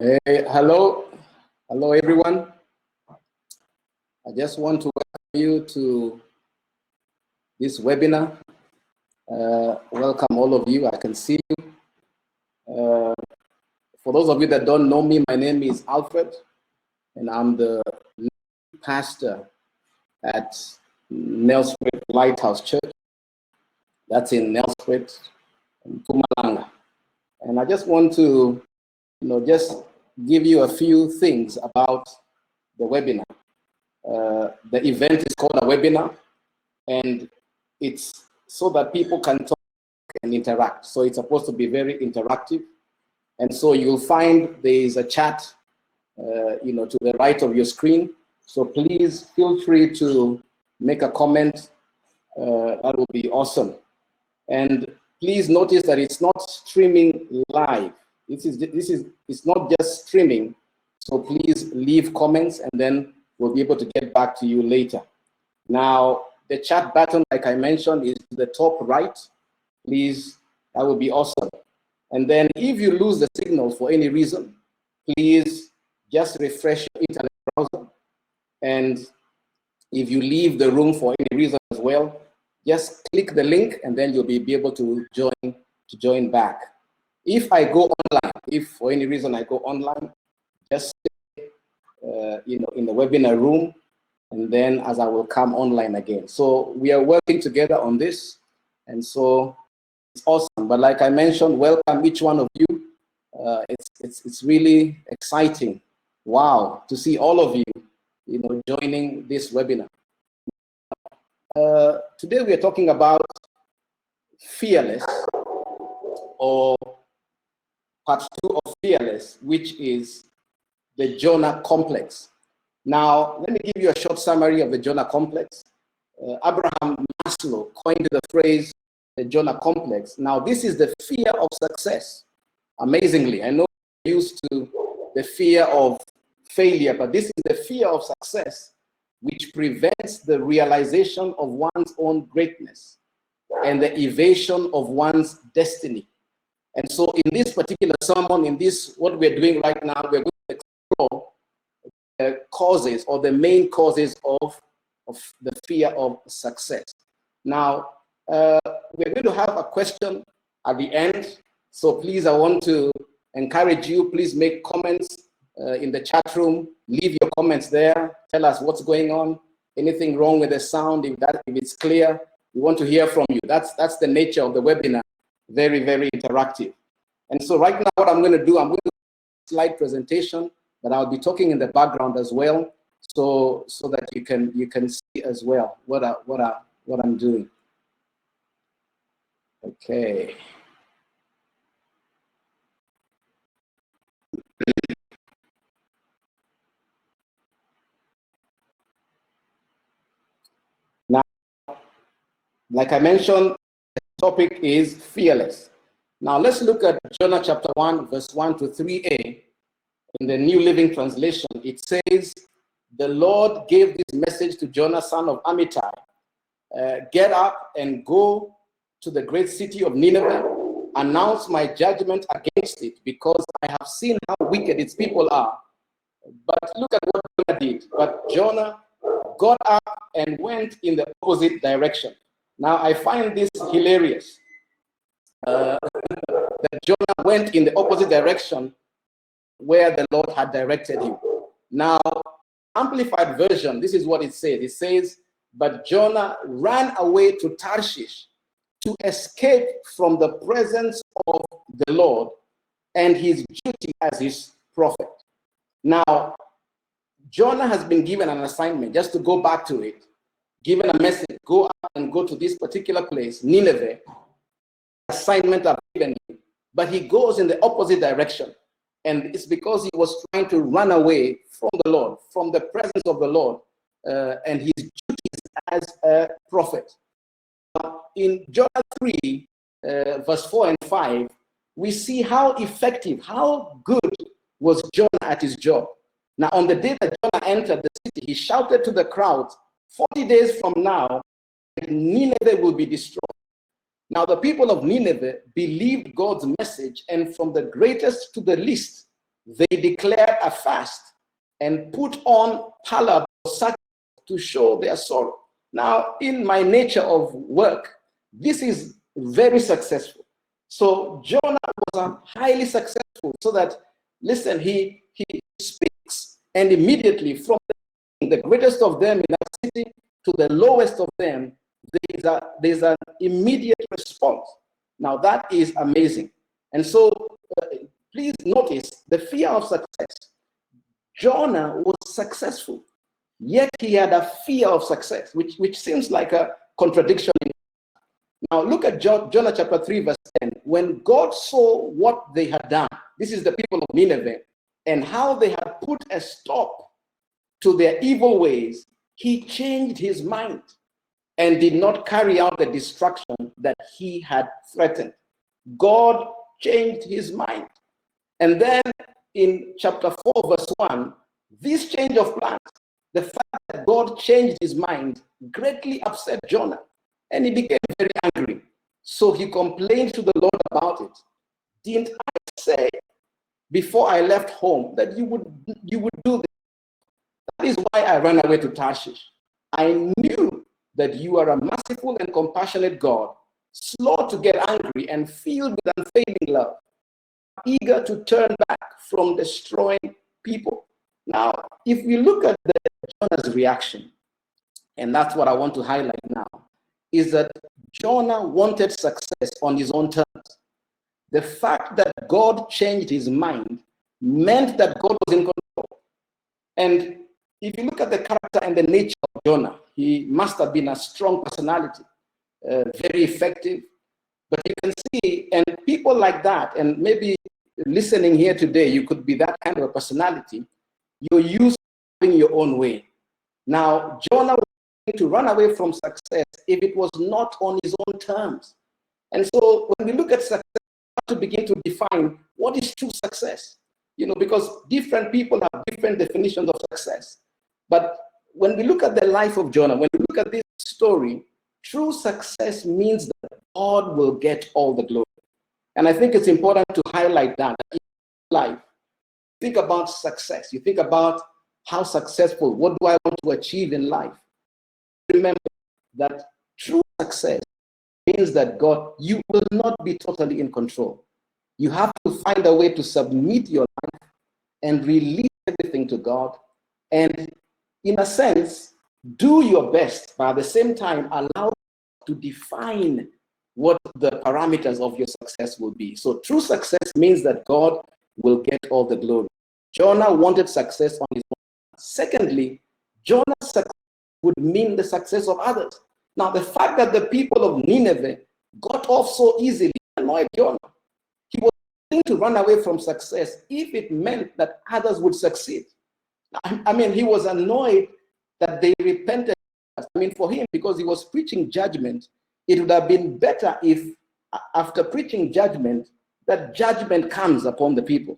Hello everyone. I just want to welcome you to this webinar. Welcome all of you. I can see you. For those of you that don't know me, my name is Alfred, and I'm the lead pastor at Nelspruit Lighthouse Church. That's in Nelspruit, Mpumalanga. And I just want to, just give you a few things about the webinar. The event is called a webinar, and it's so that people can talk and interact. So it's supposed to be very interactive. And so you'll find there is a chat, to the right of your screen. So please feel free to make a comment. That will be awesome. And please notice that it's not streaming live. It's not just streaming. So please leave comments, and then we'll be able to get back to you later. Now, the chat button, like I mentioned, is to the top right. Please, that would be awesome. And then if you lose the signal for any reason, please just refresh your internet browser. And if you leave the room for any reason as well, just click the link, and then you'll be able to join back. If I go online, if for any reason I go online, just in the webinar room, and then as I will come online again. So we are working together on this, and so it's awesome. But like I mentioned, welcome each one of you. It's really exciting. Wow, to see all of you, joining this webinar. Today we are talking about fearless, or part 2 of fearless, which is the Jonah Complex. Now, let me give you a short summary of the Jonah Complex. Abraham Maslow coined the phrase, the Jonah Complex. Now, this is the fear of success. Amazingly, I know we're used to the fear of failure, but this is the fear of success, which prevents the realization of one's own greatness and the evasion of one's destiny. And so in this particular sermon, in this, what we're doing right now, we're going to explore the causes, or the main causes of the fear of success. Now, we're going to have a question at the end. So please, I want to encourage you, please make comments in the chat room. Leave your comments there. Tell us what's going on. Anything wrong with the sound, if it's clear, we want to hear from you. That's the nature of the webinar. Very, very interactive. And so right now, what I'm going to do, I'm going to do a slide presentation, but I'll be talking in the background as well, so that you can see as well what I'm doing. Okay. Now, like I mentioned, the topic is fearless. Now let's look at Jonah chapter 1, verse 1 to 3a. In the New Living Translation, it says, the Lord gave this message to Jonah, son of Amittai. Get up and go to the great city of Nineveh, announce my judgment against it, because I have seen how wicked its people are. But look at what Jonah did. But Jonah got up and went in the opposite direction. Now I find this hilarious. That Jonah went in the opposite direction where the Lord had directed him. Now, Amplified Version, this is what it says. It says, but Jonah ran away to Tarshish to escape from the presence of the Lord and his duty as his prophet. Now, Jonah has been given an assignment, just to go back to it, given a message, go out and go to this particular place, Nineveh, assignment I've given him, but he goes in the opposite direction. And it's because he was trying to run away from the Lord, from the presence of the Lord, and his duties as a prophet. In Jonah 3, verse 4 and 5, we see how effective, how good was Jonah at his job. Now, on the day that Jonah entered the city, he shouted to the crowd, 40 days from now, Nineveh will be destroyed. Now, the people of Nineveh believed God's message, and from the greatest to the least, they declared a fast and put on pallor to show their sorrow. Now, in my nature of work, this is very successful. So Jonah was highly successful, so that, listen, he speaks, and immediately from the greatest of them in that city to the lowest of them, there's an immediate response. Now that is amazing. And so please notice the fear of success. Jonah was successful, yet he had a fear of success, which seems like a contradiction. Now look at Jonah chapter 3 verse 10. When God saw what they had done, this is the people of Nineveh, and how they had put a stop to their evil ways, he changed his mind and did not carry out the destruction that he had threatened. God changed his mind. And then in chapter 4 verse 1, this change of plans, the fact that God changed his mind, greatly upset Jonah, and he became very angry. So he complained to the Lord about it. Didn't I say before I left home that you would do this? That is why I ran away to Tarshish. I knew that you are a merciful and compassionate God, slow to get angry and filled with unfailing love, eager to turn back from destroying people. Now, if we look at Jonah's reaction, and that's what I want to highlight now, is that Jonah wanted success on his own terms. The fact that God changed his mind meant that God was in control. And if you look at the character and the nature of Jonah, he must have been a strong personality, very effective. But you can see, and people like that, and maybe listening here today, you could be that kind of a personality. You're used to having your own way. Now, Jonah was going to run away from success if it was not on his own terms. And so when we look at success, we have to begin to define what is true success. You know, because different people have different definitions of success. But when we look at the life of Jonah, when we look at this story, true success means that God will get all the glory. And I think it's important to highlight that in life. Think about success. You think about how successful, what do I want to achieve in life? Remember that true success means that God, you will not be totally in control. You have to find a way to submit your life and release everything to God. And in a sense, do your best, but at the same time, allow to define what the parameters of your success will be. So true success means that God will get all the glory. Jonah wanted success on his own. Secondly, Jonah's success would mean the success of others. Now, the fact that the people of Nineveh got off so easily annoyed Jonah. He was willing to run away from success if it meant that others would succeed. I mean, he was annoyed that they repented. I mean, for him, because he was preaching judgment, it would have been better if, after preaching judgment, that judgment comes upon the people.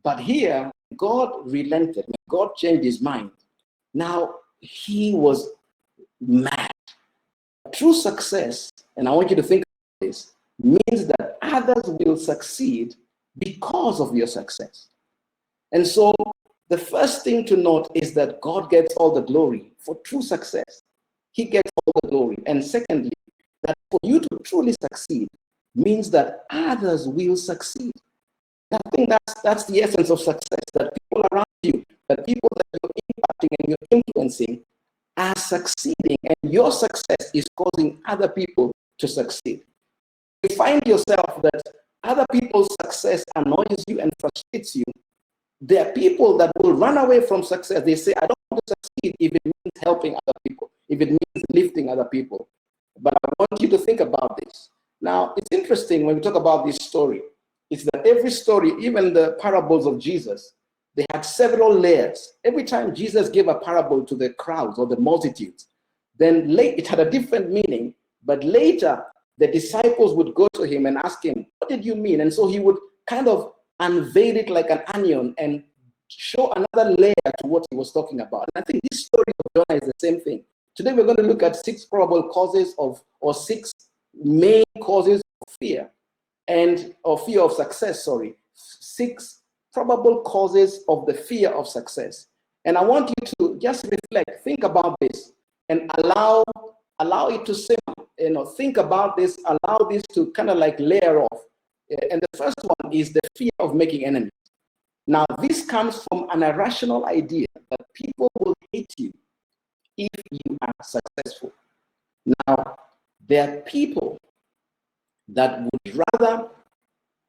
But here, God relented. God changed his mind. Now, he was mad. True success, and I want you to think of this, means that others will succeed because of your success. And so, the first thing to note is that God gets all the glory for true success. He gets all the glory. And secondly, that for you to truly succeed means that others will succeed. I think that's the essence of success, that people around you, that people that you're impacting and you're influencing are succeeding, and your success is causing other people to succeed. You find yourself that other people's success annoys you and frustrates you. There are people that will run away from success. They say, I don't want to succeed if it means helping other people, if it means lifting other people. But I want you to think about this. Now, it's interesting when we talk about this story, it's that every story, even the parables of Jesus, they had several layers. Every time Jesus gave a parable to the crowds or the multitudes, then it had a different meaning, but later the disciples would go to him and ask him, what did you mean? And so he would kind of unveil it like an onion and show another layer to what he was talking about. And I think this story of Jonah is the same thing. Today we're going to look at 6 probable causes of, or 6 main causes of fear, or fear of success, 6 probable causes of the fear of success. And I want you to just reflect, think about this, and allow it to simmer. Think about this, allow this to kind of like layer off. And the first one is the fear of making enemies. Now, this comes from an irrational idea that people will hate you if you are successful. Now, there are people that would rather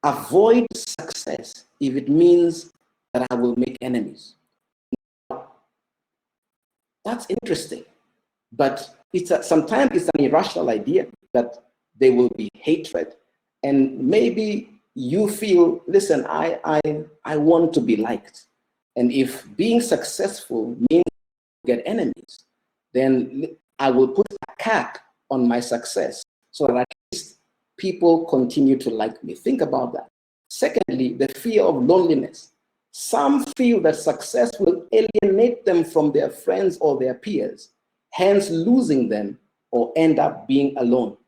avoid success if it means that I will make enemies. Now, that's interesting, but sometimes it's an irrational idea that there will be hatred, and maybe you feel, listen, I want to be liked, and if being successful means get enemies, then I will put a cap on my success so that at least people continue to like me. Think about that. Secondly, the fear of loneliness. Some feel that success will alienate them from their friends or their peers, hence losing them or end up being alone.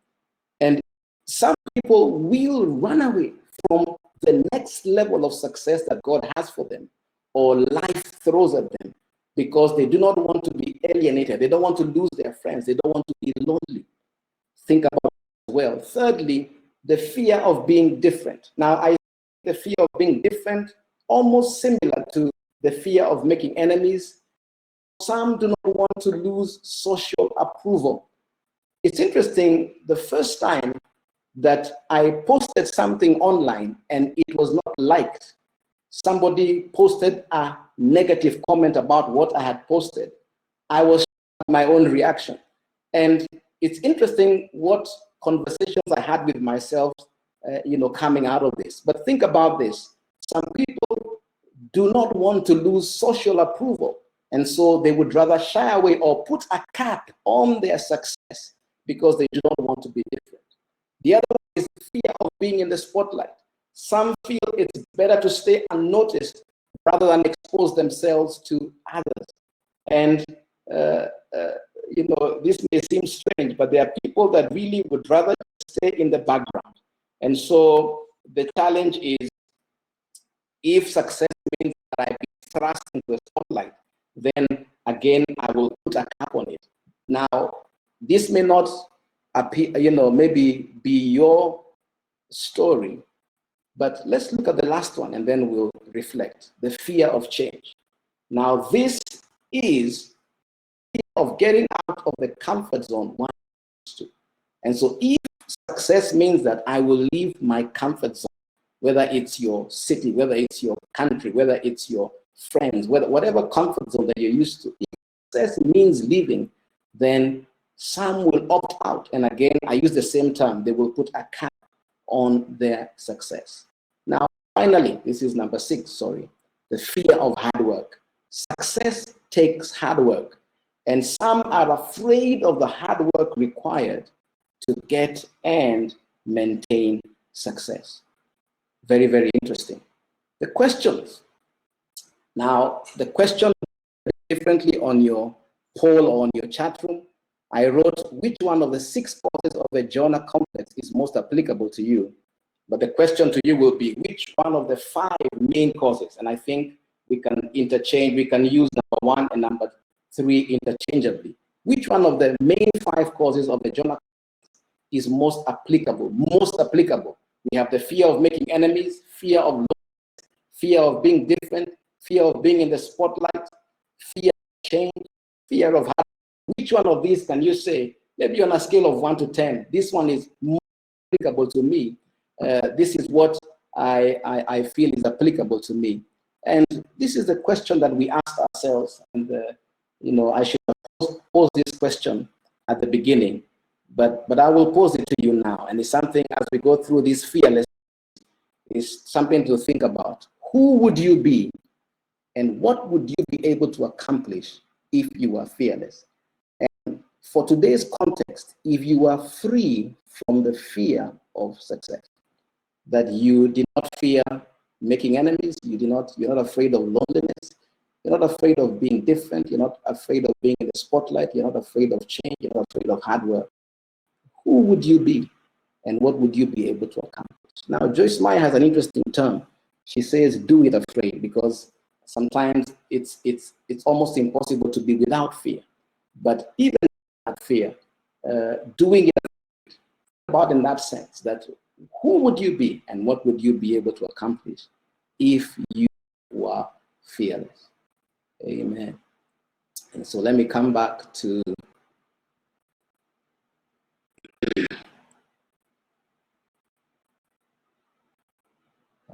And some people will run away from the next level of success that God has for them or life throws at them because they do not want to be alienated. They don't want to lose their friends. They don't want to be lonely. Think about it as well. Thirdly, the fear of being different. Now, I think the fear of being different almost similar to the fear of making enemies. Some do not want to lose social approval. It's interesting, the first time that I posted something online and it was not liked, somebody posted a negative comment about what I had posted, I was shocked at my own reaction. And it's interesting what conversations I had with myself, coming out of this. But think about this. Some people do not want to lose social approval, and so they would rather shy away or put a cap on their success because they do not want to be different. The other one is the fear of being in the spotlight. Some feel it's better to stay unnoticed rather than expose themselves to others. And this may seem strange, but there are people that really would rather stay in the background. And so the challenge is, if success means that I be thrust into the spotlight, then again, I will put a cap on it. Now, this may not appear, maybe be your story, but let's look at the last one and then we'll reflect. The fear of change. Now, this is fear of getting out of the comfort zone one used to. And so if success means that I will leave my comfort zone, whether it's your city, whether it's your country, whether it's your friends, whatever comfort zone that you're used to, if success means leaving, then some will opt out. And again, I use the same term, they will put a cap on their success. Now, finally, this is number 6, the fear of hard work. Success takes hard work, and some are afraid of the hard work required to get and maintain success. Very, very interesting. The questions. Now, the question differently on your poll or on your chat room. I wrote, which one of the 6 causes of the Jonah Complex is most applicable to you? But the question to you will be, which one of the 5 main causes? And I think we can interchange, we can use number 1 and number 3 interchangeably. Which one of the main 5 causes of the Jonah Complex is most applicable? Most applicable. We have the fear of making enemies, fear of loneliness, fear of being different, fear of being in the spotlight, fear of change, fear of hard. Which one of these can you say, maybe on a scale of 1 to 10, this one is more applicable to me? This is what I feel is applicable to me. And this is the question that we ask ourselves. And, I should have posed this question at the beginning, but I will pose it to you now. And it's something, as we go through this fearless, is something to think about. Who would you be, and what would you be able to accomplish if you were fearless? And for today's context, if you are free from the fear of success, that you did not fear making enemies, you're not afraid of loneliness, you're not afraid of being different, you're not afraid of being in the spotlight, you're not afraid of change, you're not afraid of hard work, who would you be, and what would you be able to accomplish? Now, Joyce Meyer has an interesting term. She says, do it afraid, because sometimes it's almost impossible to be without fear. But even without fear, doing it about in that sense, that who would you be and what would you be able to accomplish if you were fearless? Amen. And so let me come back to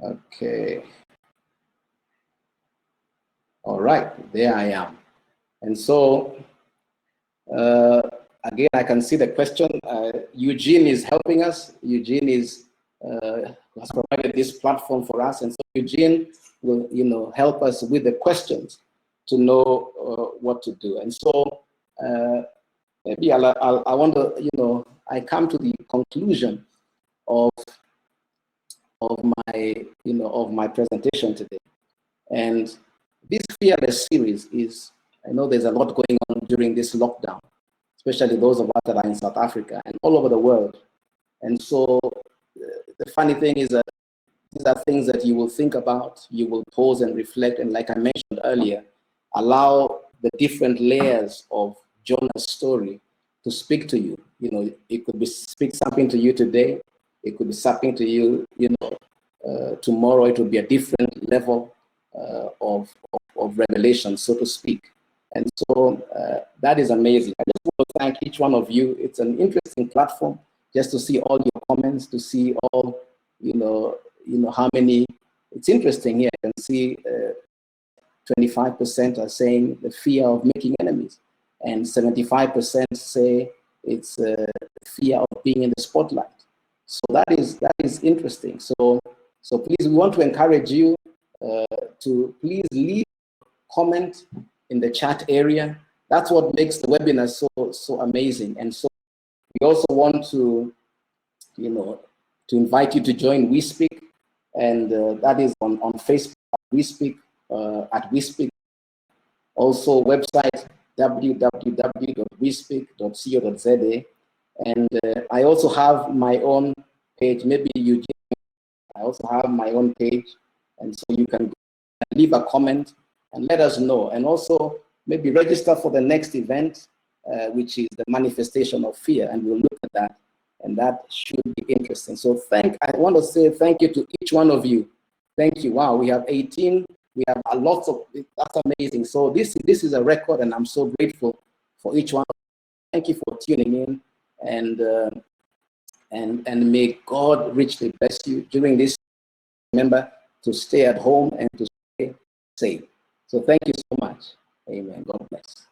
okay. All right, there I am. And so again, I can see the question. Eugene is helping us. Eugene has provided this platform for us, and so Eugene will, help us with the questions to know what to do. And so maybe I want to, I come to the conclusion of my presentation today, and this fearless series is. I know there's a lot going on during this lockdown, especially those of us that are in South Africa and all over the world. And so the funny thing is that these are things that you will think about, you will pause and reflect, and like I mentioned earlier, allow the different layers of Jonah's story to speak to you. It could speak something to you today, it could be something to you, tomorrow it will be a different level of revelation, so to speak. And so that is amazing. I just want to thank each one of you. It's an interesting platform just to see all your comments, to see all, how many. It's interesting here. I can see 25% are saying the fear of making enemies, and 75% say it's fear of being in the spotlight. So that is interesting. So please, we want to encourage you to please leave a comment in the chat area. That's what makes the webinar so amazing. And so we also want to, to invite you to join We Speak, and that is on Facebook. We Speak at We Speak. Also website www.wespeak.co.za, and I also have my own page. Maybe I also have my own page, and so you can leave a comment and let us know, and also maybe register for the next event, which is the manifestation of fear, and we'll look at that, and that should be interesting. So I want to say thank you to each one of you. Thank you. Wow, we have 18. We have a lot of. That's amazing. So this is a record, and I'm so grateful for each one. Thank you for tuning in, and may God richly bless you during this. Remember to stay at home and to stay safe. So thank you so much. Amen. God bless.